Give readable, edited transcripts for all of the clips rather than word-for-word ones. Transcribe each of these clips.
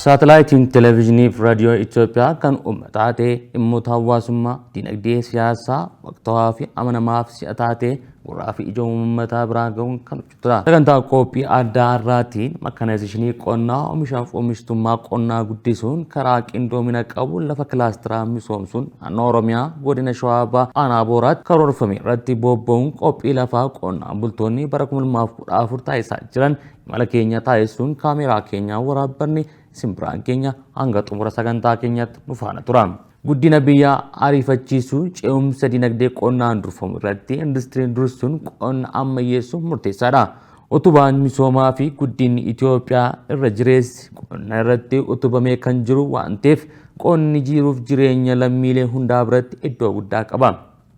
Saatalaayitiin televezyiinii fi raadiyoo Itoophiyaa kan uummataa ta'e dhimmoota hawaasummaa, dinagdee, siyaasaa, waqtawaa fi amanamaaf si'a taatee gurraa fi ija uummataa biraa gahuun kan hojjetudha. Sagantaa qophii adda addaatiin makanaayizeshinii qonnaa oomishaaf oomishtummaa qonnaa guddisuun karaa qindoomina qabu lafa kilaasteraa misoomsuun naannoo Oromiyaa godina Shawaa Bahaa Aanaa Booraatti karoorfame irratti bobba'uun qophii lafaa qonnaan bultoonni bara 2014 taasisaa jiran imala keenya taasisuun kaameraa keenyaa waraabbanni simbiraan keenya hanga xumura sagantaa keenyatti nu faana tura. Guddina biyyaa ariifachiisuu ce'umsa dinagdee qonnaan durfamu irratti industiriin dursuun qonna ammayyeessuun murteessaadha. Utubaan misoomaa fi guddinni Itoophiyaa irra jireessi qonna irratti utubamee kan jiru waan ta'eef qonni jiruuf jireenya lammiilee hundaa biratti iddoo guddaa qaba.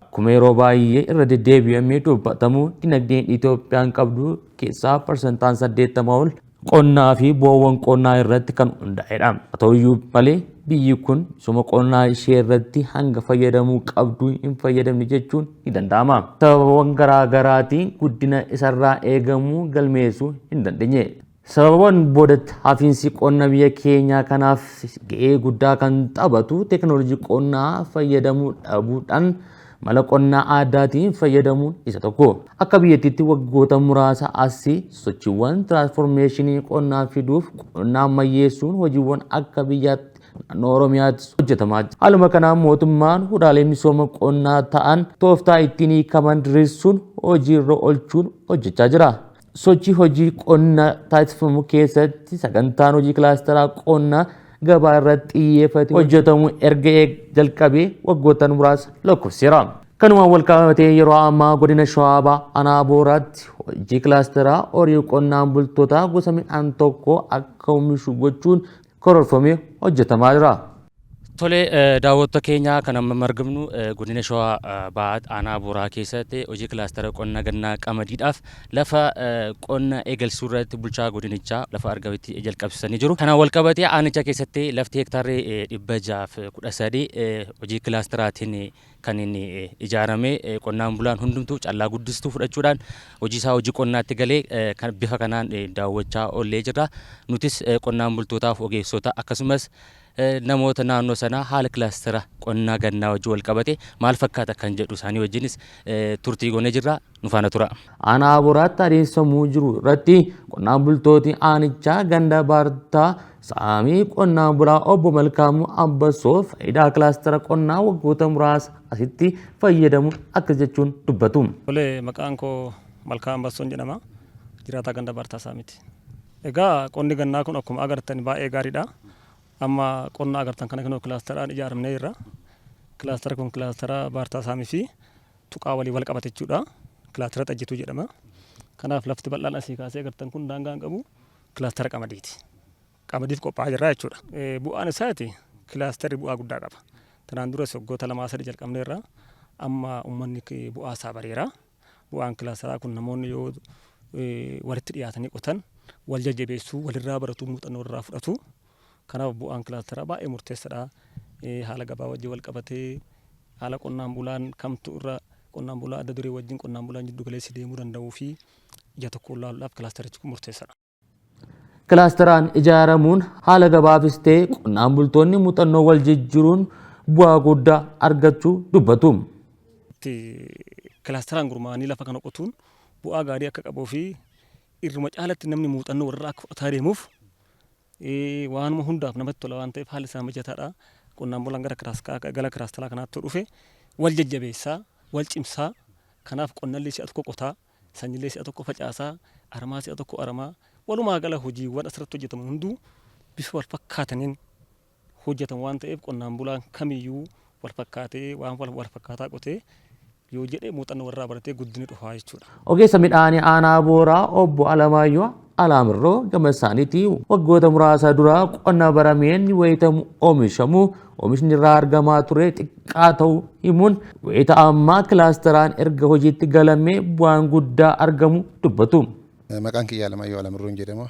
Akkuma yeroo baay'ee irra deddeebi'amee dubbatamu dinagdeen Itoophiyaan qabdu keessaa parsantaan 80 ol qonnaa fi bu'aawwan qonnaa irratti kan hundaa'edha. Haa ta'uyyuu malee biyyi kun misooma qonnaa ishee irratti hanga fayyadamuu qabdu hin fayyadamne jechuun ni danda'ama. Sababawwan garaa garaatiin guddina isarraa eegamu galmeessuu hin dandeenye. Sababawwan boodatti hafiinsi qonna biyya keenyaa kanaaf ga'ee guddaa kan taphatu teekinooloojii qonnaa fayyadamuu dhabuudhaan mala qonnaa aadaatiin fayyadamuun isa tokko. Akka biyyattiitti waggoota muraasa asii sochiiwwan tiraansformeeshinii qonnaa fiduuf qonnaa ammayyeessuun hojiiwwan akka biyyaatti naannoo Oromiyaatti hojjetamaa jira. Haaluma kanaan mootummaan hudhaalee misooma qonnaa ta'an tooftaa ittiin hiikaman diriirsuun hojiirra oolchuun hojjechaa jira. Sochii hojii qonnaa taasifamu keessatti sagantaan hojii kilaasteraa qonnaa gabaa irratti xiyyeeffate hojjetamu erga jalqabee waggoota muraasa lakkoofseera. Kanumaan wal qabatee yeroo ammaa godina Shawaa Bahaa Aanaa Booraatti hojii kilaasteraa horii qonnaan bultootaa gosa midhaan tokko akka oomishu gochuun karoorfamee hojjetamaa jira. Tole daawwattoota keenya kan amma argamnu godina Shawaa Bahaa Aanaa Booraa keessatti hojii kilaastera qonna gannaa qamadiidhaaf lafa qonna eegalsuu irratti bulchaa godinichaa lafa argametti jalqabsiisanii jiru. Kanaan wal qabatee aanicha keessatti lafti hektaarri 613 hojii kilaasteraatiin kan inni ijaarame qonnaan bulaan hundumtuu callaa guddistuu fudhachuudhaan hojii isaa hojii qonnaatti galee kan bifa kanaan daawwachaa oollee jira. Nutis qonnaan bultootaaf ogeessota akkasumas namoota naannoo sanaa haala kilaastera qonnaa gannaa wajjin wal qabate maal fakkaata kan jedhu isaanii wajjinis turtii goonee jirra. Nu faana tura. Aanaa Booraatti adeemsifamuu jiru irratti qonnaan bultooti aanichaa ganda baartaa saamii qonnaan bulaa obbo Malkaamuu Ambassoo faayidaa kilaastera qonnaa waggoota muraasa asitti fayyadamu akka jechuun dubbatu. Tole maqaan koo Malkaamuu Ambassoon jedhama. Jiraataa ganda baartaa saamiiti. Egaa qonni gannaa kun akkuma agartan baay'ee gaariidha. Amma qonna agartan kana kan kilaasteraan ijaaramnee jirra. Kilaastera kun kilaastera baartaa saamii fi tuqaa walii wal qabate jechuudha. Kilaastera xajjituu jedhama. Kanaaf lafti bal'aan asii kaasee agartan kun daangaan qabu kilaastera qamadiiti. Qamadiif qophaa'aa jirra jechuudha. Bu'aan isaati kilaasterri bu'aa guddaa qaba. Tanaan dura waggoota 2-3 jalqabneerra. Amma uummanni bu'aa isaa bareera. Bu'aan kilaasteraa kun namoonni yoo walitti dhiyaatanii qotan wal jajjabeessuu walirraa baratu muuxannoo irraa fudhatu. Kanaaf bu'aan kilaasteraa baay'ee murteessaadha. Haala gabaa wajjin wal qabatee haala qonnaan bulaan kamtu irra qonnaan bulaa adda duree wajjin qonnaan bulaan jiddu galeessi deemuu danda'uu fi ija tokko ilaaluudhaaf kilaasterichi kun murteessaadha. Kilaasteraan ijaaramuun haala gabaafis ta'e qonnaan bultoonni muuxannoo wal jijjiiruun bu'aa guddaa argachuu dubbatu. Kilaasteraan gurmaa'anii lafa kana qotuun bu'aa gaarii akka qabuu fi irruma caalatti namni muuxannoo warraa akka fudhataa deemuuf waanuma hundaaf namatti tola waan ta'eef haalli isaa mijataadha. Qonnaan bulaan gara kilaasteraa kanaatti dhufe wal jajjabeessaa, wal cimsaa. Kanaaf qonnallee si'a tokko qotaa, sanyiilee si'a tokko facaasaa, aramaa si'a tokko aramaa. Walumaa gala hojiiwwan asirratti hojjetaman hunduu bifa wal fakkaataniin hojjetamu waan ta'eef qonnaan bulaan kamiyyuu wal fakkaatee waan wal fakkaataa qotee yoo jedhee muuxannoo warraa baratee guddinni dhufaa jechuudha. Ogeessa midhaanii Aanaa Booraa obbo Alamaayyoo Alaamirroo gama isaaniitii waggoota muraasa dura qonna barameen wayitamu oomishamu oomishni irraa argamaa ture xiqqaa ta'uu himuun wayita ammaa kilaasteraan erga hojiitti galamee bu'aan guddaa argamu dubbatu. Maqaan kiyya Alamaayyoo Alaamirroon jedhama.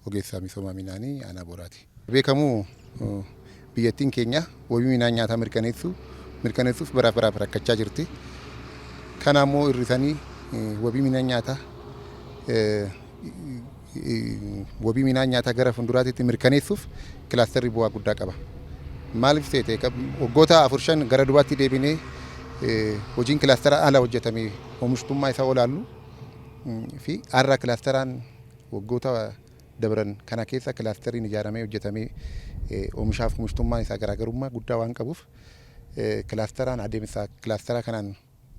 Ogeessa misooma midhaanii Aanaa Booraati. Beekamu biyyattiin keenya wabii midhaan nyaataa mirkaneessuuf baraaf rakkachaa jirti. Kanaammoo hir'isanii wabii midhaan nyaataa wabii midhaan nyaataa gara fuulduraatti mirkaneessuuf kilaasterri bu'aa guddaa qaba. Maaliif ta'e waggoota 4-5 gara dubaatti deebinee hojiin kilaastera ala hojjetamee oomishtummaa isaa olaallu fi har'a kilaasteraan waggoota dabran kana keessa kilaasteriin ijaaramee hojjetamee oomishaaf oomishtummaan isaa garaagarummaa guddaa waan qabuuf kilaasteraan adeemsa kilaastera kanaan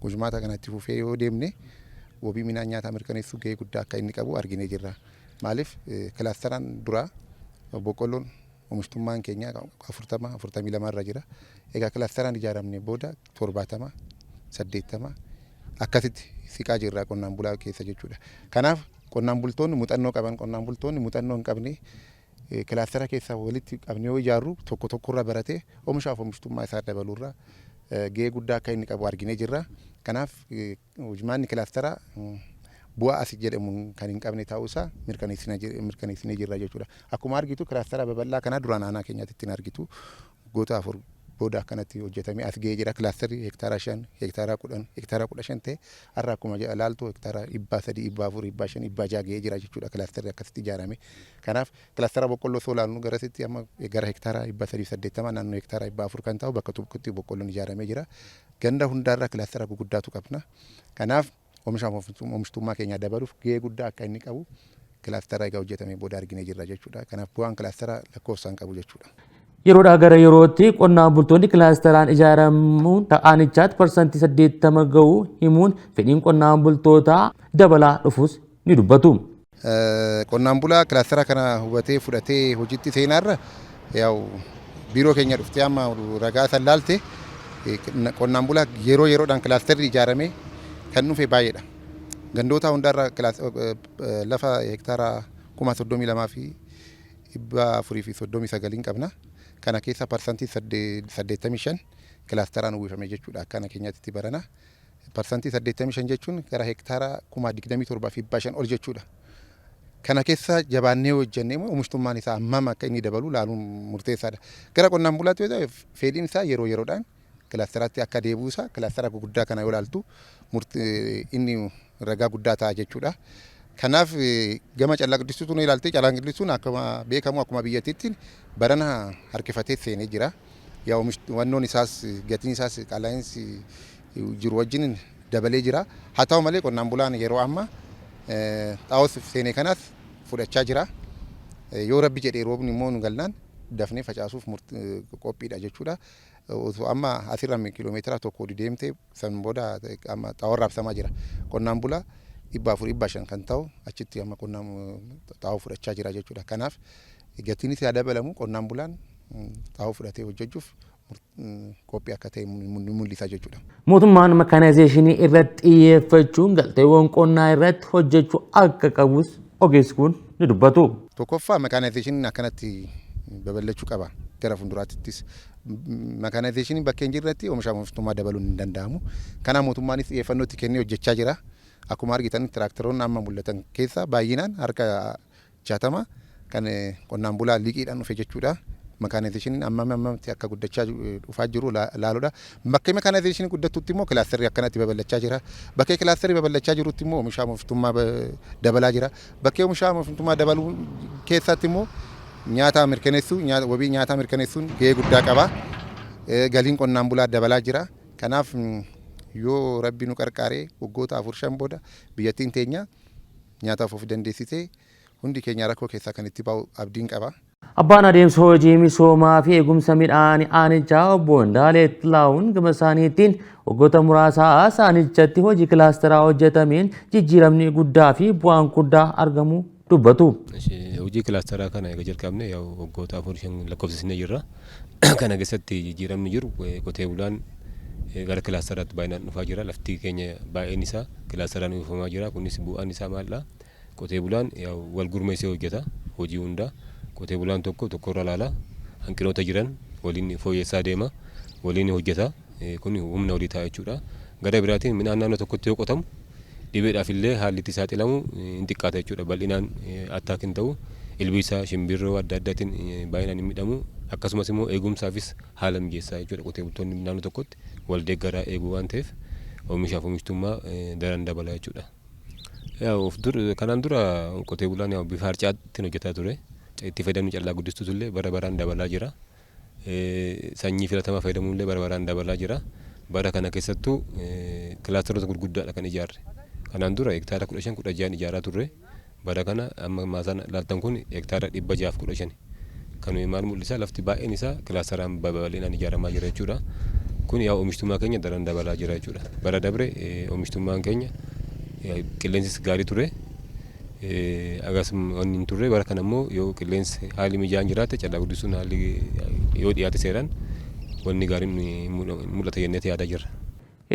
gujumaata kanatti fufee yoo deemne wabii midhaan nyaataa mirkaneessuu gahee guddaa akka inni qabu arginee jirra. Maaliif kilaasteraan dura boqqolloon oomishtummaan keenya 42 irra jira. Egaa kilaasteraan ijaaramne booda 70 80 akkasitti siqaa jirra qonnaan bulaa keessa jechuudha. Kanaaf qonnaan bultoonni muuxannoo qaban qonnaan bultoonni muuxannoo hin qabne kilaastera keessa walitti qabnee yoo ijaarru tokko tokkorra baratee oomishaaf oomishtummaa isaa dabaluurra gahee guddaa akka inni qabu arginee jirra. Kanaaf hojimaanni kilaasteraa bu'aa asii jedhamu kan hin qabne ta'uusaa mirkaneessinee jirra jechuudha. Akkuma argitu kilaastera babal'aa kana duraan aanaa keenyatti ittiin argitu waggoota 4 booda akkanatti hojjetamee as gahee jira. Kilaasterri hektaara 5 hektaara 10 hektaara 15 ta'e har'a akkuma ilaaltu hektaara 300 400 500 600 gahee jira jechuudha. Kilaasterri akkasitti ijaarame. Kanaaf kilaastera boqqolloo osoo ilaallu garasitti amma gara hektaara 380 naannoo hektaara 400 kan ta'u bakka tokkotti boqqolloon ijaaramee jira. Ganda hundaarra kilaastera guguddaatu qabna. Kanaaf oomishtummaa keenya dabaluuf gahee guddaa akka inni qabu kilaastera egaa hojjetamee booda arginee jirra jechuudha. Kanaaf bu'aan kilaastera lakkoofsaan qabu jechuudha. Yeroodhaa gara yerootti qonnaan bultoonni kilaasteraan ijaaramuun ta'anichaatti parsantii 80 ga'uu himuun fedhiin qonnaan bultootaa dabalaa dhufus ni dubbatu. Qonnaan bulaa kilaastera kana hubatee fudhatee hojiitti seenaarra biiroo keenya dhuftee amma ragaa san laalte qonnaan bulaa yeroodhaan kilaasterri ijaaramee kan dhufe baay'eedha. Gandoota hundaarra lafa hektaara 32,000 fi 439 qabna. Kana keessa parsantii 85 kilaasteraan uwwifame jechuudha. Akkana keenyatti barana parsantii 85 jechuun gara hektaara 27,000 fi 500 ol jechuudha. Kana keessa jabaannee hojjennee oomishtummaan isaa hammam akka inni dabalu laaluun murteessaadha. Gara qonnaan bulaatti yoo ta'e fedhiin isaa yeroodhaan kilaasteraatti akka deebi'u isaa kilaastera guddaa kana yoo ilaaltu inni ragaa guddaa ta'a jechuudha. Kanaaf gama callaqdisuutu nu ilaalte callaqdisuun akkuma beekamu akkuma biyyattiitti barana harkifatee seenee jira. Yaa wannoon isaas gatiin isaas qaala'insi jiru wajjin dabalee jira. Haa ta'u malee qonnaan bulaan yeroo amma xaa'oo seenee kanas fudhachaa jira. Yoo rabbi jedhee roobni immoo nu galnaan dafnee facaasuuf qophiidha jechuudha. Amma asirra kiiloomeetira tokko deemtee san booda amma xaa'oo raabsamaa jira. Qonnaan bulaa 400-500 kan ta'u achitti amma qonnaan xaa'oo fudhachaa jira jechuudha. Kanaaf gatiin isaa dabalamu qonnaan bulaan xaa'oo fudhatee hojjechuuf qophii akka ta'e ni mul'isa jechuudha. Mootummaan mekanaayzeeshinii irratti xiyyeeffachuun galteewwan qonnaa irratti hojjechuu akka qabus ogeessi kun ni dubbatu. Tokkoffaa mekanaayzeeshiniin akkanatti babal'achuu qaba. Gara fuulduraattis mekanaayzeeshiniin bakkeen jirratti oomishtummaa dabaluun hin danda'amu. Kana mootummaanis xiyyeeffannoo itti kennee hojjechaa jira. Akkuma argitan tiraaktaroonni amma mul'atan keessa baay'inaan harka 60 kan qonnaan bulaa liqiidhaan dhufe jechuudha. Mekanaayzeeshiniin ammatti akka guddachaa dhufaa jiru laaluudha. Bakka mekanaayzeeshiniin guddatutti immoo kilaasterri akkanatti babal'achaa jira. Bakka kilaasterri babal'achaa jirutti immoo oomishtummaa dabalaa jira. Bakka oomishtummaa dabaluu keessatti immoo nyaata mirkaneessuu wabii nyaataa mirkaneessuun gahee guddaa qaba. Galiin qonnaan bulaa dabalaa jira. Kanaaf yoo rabbi nu qarqaaree waggoota 4-5 booda biyyattiin teenya nyaataaf of dandeessitee hundi keenya rakkoo keessaa kan itti ba'u abdiin qaba. Abbaan adeemsa hojii misoomaa fi eegumsa midhaan aanichaa obbo Ndaalee Xilaawun gama isaaniitiin waggoota muraasaa aanichatti hojii kilaasteraa hojjetameen jijjiiramni guddaa fi bu'aan guddaa argamu dubbatu. Hojii kilaasteraa kana eega jalqabne waggoota 4-5 lakkoofsisnee jirra. Kana keessatti jijjiiramni jiru qotee bulaan gara kilaasteraatti baay'inaan dhufaa jira. Lafti keenya baay'een isaa kilaasteraan uumamaa jira. Kunis bu'aan isaa maalidha? Qotee bulaan wal gurmeessee hojjeta hojii hundaa. Qotee bulaan tokkorra ilaala hanqinoota jiran waliin fooyyessaa deema waliin hojjeta. Kun humna olii ta'a jechuudha. Gara biraatiin midhaan naannoo tokkotti yoo qotamu dhibeedhaaf illee haalli itti saaxilamu hin xiqqaata jechuudha. Bal'inaan attaak hin ta'u ilbiisa shimbirroo adda addaatiin baay'inaan hin miidhamu. Akkasumas immoo eegumsaafis haala mijeessaa jechuudha. Qotee bultoonni naannoo tokkotti wal deeggaraa eeguu waan ta'eef oomishaaf oomishtummaa daran dabala jechuudha. Yaw kanaan dura qotee bulaan yaw bifa harcaatti hojjetaa ture. Itti fayyadamni callaa guddistuutu illee bara baraan dabalaa jira. Sanyii filatamaa fayyadamuun illee bara baraan dabalaa jira. Bara kana keessattuu kilaasteroota gurguddaadha kan ijaarre. Kanaan dura hektaara 15-16 ijaaraa turre. Bara kana amma maasaan laaltan kun hektaara 615. Kan maal mul'isa lafti baay'een isaa kilaasteraan babal'inaan ijaaramaa jira jechuudha. Kun yaa oomishtummaa keenya daran dabalaa jira jechuudha. Bara dabre oomishtummaan keenya qilleensis gaarii ture. Akkasuma wanni hin turre bara kana immoo yoo qilleensi haalli mijaa'aan jiraate callaa guddisuun haalli yoo dhiyaate seeraan wanni gaariin mul'ata jennee yaadaa jirra.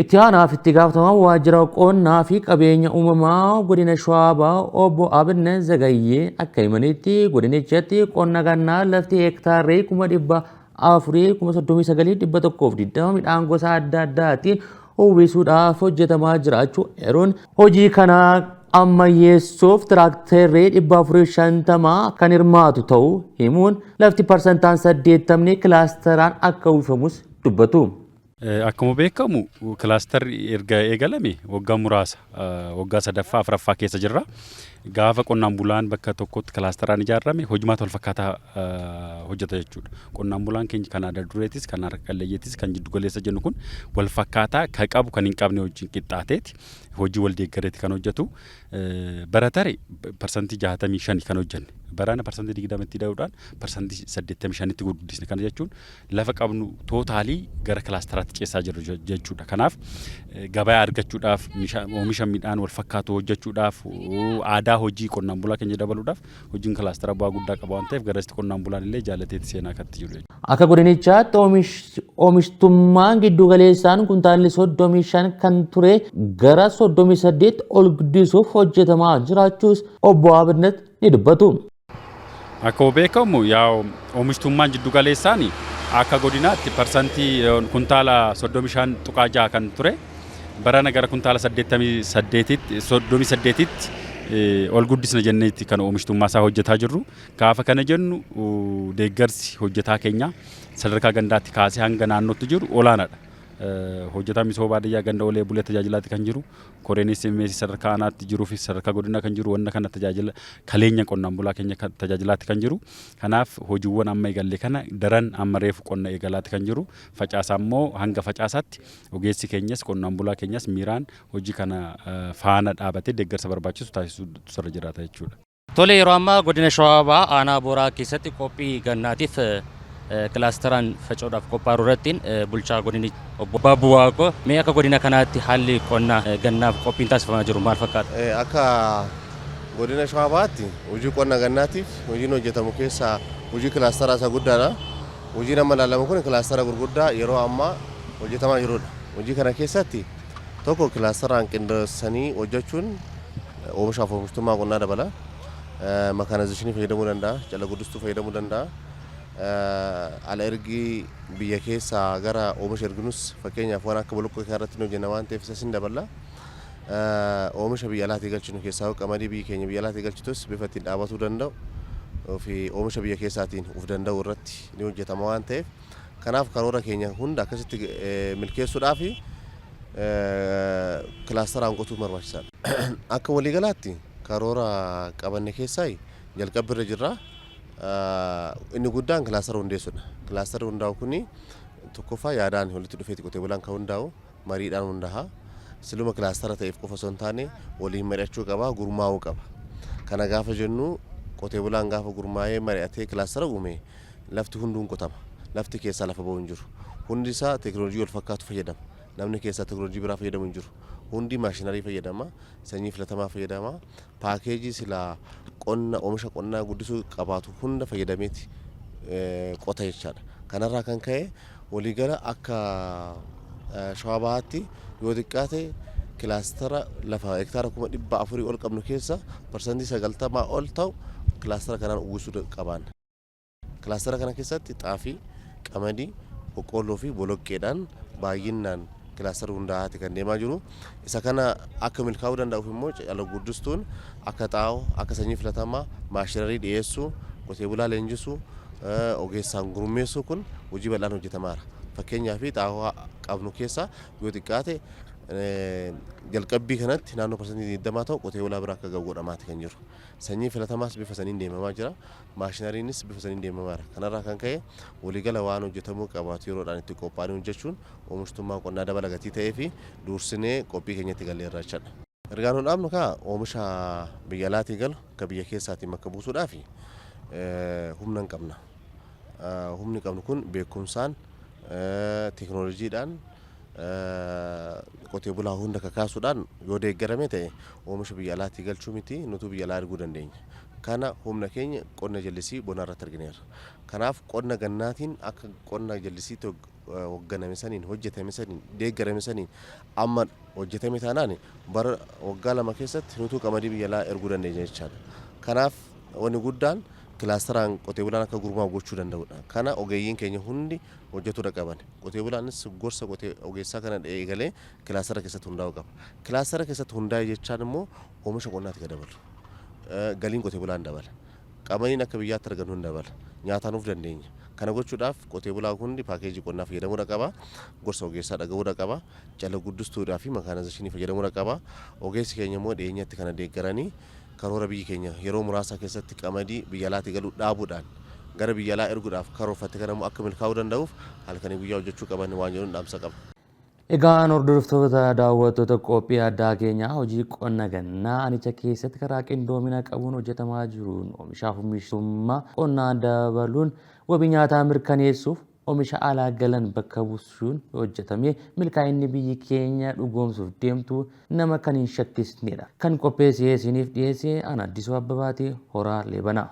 Itti aanaaf itti gaafatamaa waajjira qonnaa fi qabeenya uumamaa godina Shawaa Bahaa obbo Abinne Zagayyee akka himanitti godinichatti qonna gannaa lafti heektaarrii 439,120 midhaan gosa adda addaatiin uwwisuudhaaf hojjetamaa jiraachuu eeruun hojii kana ammayyeessuuf tiraakteerrii 450 kan hirmaatu ta'uu himuun lafti parsantaan 80 kilaasteraan akka uwwifamus dubbatu. Akkuma beekamu kilaasterri erga eegalame waggaa muraasa waggaa sadaffaa afuraffaa keessa jirra. Gaafa qonnaan bulaan bakka tokkotti kilaasteraan ijaarame hojimaata wal fakkaataa hojjeta jechuudha. Qonnaan bulaan keenya kan aadaa dureetis kan harkalleeyyeetis kan jiddu galeessa jennu kun wal fakkaataa kan qabu kan hin qabne wajjin qixxaateeti hojii wal deeggareeti kan hojjetu. Baratare parsantii 65 kan hojjenne. Barana parsantii 20tti daa'uudhaan parsantii 85tti guddisne kana jechuun lafa qabnu tootaalii gara kilaasteraatti ceessaa jirru jechuudha. Kanaaf gabaa argachuudhaaf oomisha midhaan wal fakkaatu hojjechuudhaaf aadaa hojii qonnaan bulaa keenya dabaluudhaaf hojiin kilaastera bu'aa guddaa qaba waan ta'eef garasitti qonnaan bulaan illee jaalateetti seenaa kan jiru. Akka godinichaatti oomishtummaan giddu galeessaan kuntaalli 35 kan ture gara 38 ol guddisuuf hojjetamaa jiraachuus obbo Abinnet ni dubbatu. Akkuma beekamu yaa oomishtummaan jiddu galeessaan akka godinaatti parsantii kuntaala 35.6 kan ture barana gara kuntaala 38tti ol guddisna jenneetti kan oomishtummaa isaa hojjetaa jirru. Gaafa kana jennu deeggarsi hojjetaa keenya sadarkaa gandaatti kaasee hanga naannootti jiru olaanaadha. Hojjetaa misooma baadiyyaa ganda olee bulee tajaajilaatti kan jiru koreenis meesii sadarkaa aanaatti jiruu fi sadarkaa godinaa kan jiru wanna kana tajaajila kaleenya qonnaan bulaa keenya tajaajilaatti kan jiru. Kanaaf hojiiwwan amma eegalle kana daran amma reefu qonna eegalaatti kan jiru. Facaasaa immoo hanga facaasaatti ogeessi keenyas qonnaan bulaa keenyas miiraan hojii kana faana dhaabatee deeggarsa barbaachisu taasisuu irra jiraata jechuudha. Tole yeroo ammaa godina Shawaa Bahaa aanaa Booraa keessatti qophii gannaatiif kilaasteraan faca'uudhaaf qophaa'u irrattiin bulchaa godini obbo Baabuu Waaqoo mee akka godina kanaatti haalli qonnaa gannaaf qophiin taasifamaa jiru maal fakkaata? Akka godina Shawaa Bahaatti hojii qonna gannaatiif hojiin hojjetamu keessaa hojii kilaasteraa isa guddaadha. Hojiin amma ilaalamu kun kilaastera gurguddaa yeroo ammaa hojjetamaa jirudha. Hojii kana keessatti tokko kilaasteraan qindeessanii hojjechuun oomishaaf oomishtummaa qonnaa dabala. Makaanaayizeshinii fayyadamuu danda'a, callaa guddistuu fayyadamuu danda'a. Ala ergi biyya keessaa gara oomisha erginus fakkeenyaaf waan akka boloqqoo irratti hojjenna waan ta'eef isa sin dabala. Oomisha biyya alaatii galchinu keessaa qamadii biyya keenya biyya alaatii galchitus bifa ittiin dhaabatuu danda'u fi oomisha biyya keessaatiin uf danda'u irratti ni hojjetama waan ta'eef kanaaf karoora keenya hunda akkasitti milkeessuudhaaf kilaasteraan qotuu barbaachisaadha. Akka waliigalaatti karoora qabanne keessaa jalqabbiirra jirra. Inni guddaan kilaastera hundeessuudha. Kilaastera hundaa'u kuni tokkoffaa yaadaan walitti dhufeeti qotee bulaan kan hundaa'u mariidhaan hundaa'a. Siluma kilaastera ta'eef qofa osoo hin taane waliin mari'achuu qaba, gurmaa'uu qaba. Kana gaafa jennu qotee bulaan gaafa gurmaa'ee mari'atee kilaastera uume lafti hunduun qotama. Lafti keessaa lafa ba'u hin jiru. Hundi isaa teekinooloojii wal fakkaatu fayyadama. Namni keessaa teekinooloojii biraa fayyadamu hin jiru. Hundi maashinarii fayyadama, sanyii filatamaa fayyadama, paakeejii silaa qonna oomisha qonnaa guddisuu qabaatu hunda fayyadameeti qota jechaadha. Kanarraa kan ka'e waliigala akka Shawaa Bahaatti yoo xiqqaate kilaastera lafa hektaara 400 ol qabnu keessa parsantii 90 ol ta'u kilaastera kanaan uwwisuu qabaanna. Kilaastera kana keessatti xaafii, qamadii, boqqolloo fi boloqqeedhaan baay'inaan kilaastera hundaa'aati kan deemaa jiru. Isa kana akka milkaa'uu danda'uuf immoo callaa guddistuun akka xaa'oo, akka sanyii filatamaa, maashinarii dhiyeessuu, qotee bulaa leenjisuu, ogeessaan gurmeessuu kun hojii bal'aan hojjetamaara. Fakkeenyaaf xaa'oo qabnu keessa yoo xiqqaate jalqabbii kanatti naannoo parsantii 20 ta'u qotee bulaa biraa akka ga'u godhamaati kan jiru. Sanyii filatamaas bifa saniin deemamaa jira. Maashinariinis bifa saniin deemamaa jira. Kanarraa kan ka'e waliigala waan hojjetamuu qabaatu yeroodhaan itti qophaa'anii hojjechuun oomishtummaa qonnaa dabala gatii ta'ee fi dursinee qophii keenyatti galleerra jechuudha. Ergaan nu dhaabnu kaa oomisha biyya alaatii galu akka biyya keessaatiin bakka buusuudhaaf humna hin qabna. Humni qabnu kun beekumsaan teekinooloojiidhaan qotee bulaa hunda kakaasuudhaan yoo deeggarame ta'e oomisha biyya alaatii galchuu miti nutu biyya alaa erguu dandeenya. Kana humna keenya qonna jallisii bonaa irratti argineerra. Kanaaf qonna gannaatiin akka qonna jallisiitti hoogganame saniin hojjetame saniin deeggarame saniin amma hojjetame taanaan bara waggaa 2 keessatti nutu qamadii biyya alaa erguu dandeenya jechaadha. Kanaaf wanni guddaan kilaasteraan qotee bulaan akka gurmaa gochuu danda'udha. Kana ogeeyyiin keenya hundi hojjetuu qaban. Qotee bulaanis gorsa qotee ogeessaa kana eegalee kilaastera keessatti hundaa'uu qaba. Kilaastera keessatti hundaa'e jechaan immoo oomisha qonnaatti dabalu. Galiin qotee bulaan dabala. Qamadiin akka biyyaatti argannu hin dabala. Nyaataan of dandeenya. Kana gochuudhaaf qotee bulaa hundi paakeejii qonnaa fayyadamuu qaba. Gorsa ogeessaa dhaga'uu qaba. Jala guddistuudhaa fi makaanizashinii fayyadamuu qaba. Ogeessi keenya immoo dhiyeenyatti kana deeggaranii karoora biyyi keenya yeroo muraasa keessatti qamadii biyya alaatii galuu dhaabuudhaan gara biyya alaa erguudhaaf karoorfatte kanammoo akka milkaa'uu danda'uuf halkanii guyyaa hojjechuu qaban waan jedhuun dhaamsa qaba. Egaan hordoftoota daawwattoota qophii addaa keenyaa hojii qonna gannaa aanicha keessatti karaa qindoomina qabuun hojjetamaa jiruun oomishaaf oomishtummaa qonnaa dabaluun wabii nyaataa mirkaneessuuf oomisha alaa galan bakka buusuun hojjetamee milkaa'inni biyyi keenya dhugoomsuuf deemtu nama kan hin shakkisnedha. Kan qopheessee isiniif dhiyeessee ana Addisuu Abbabaati horaa Leebanaa.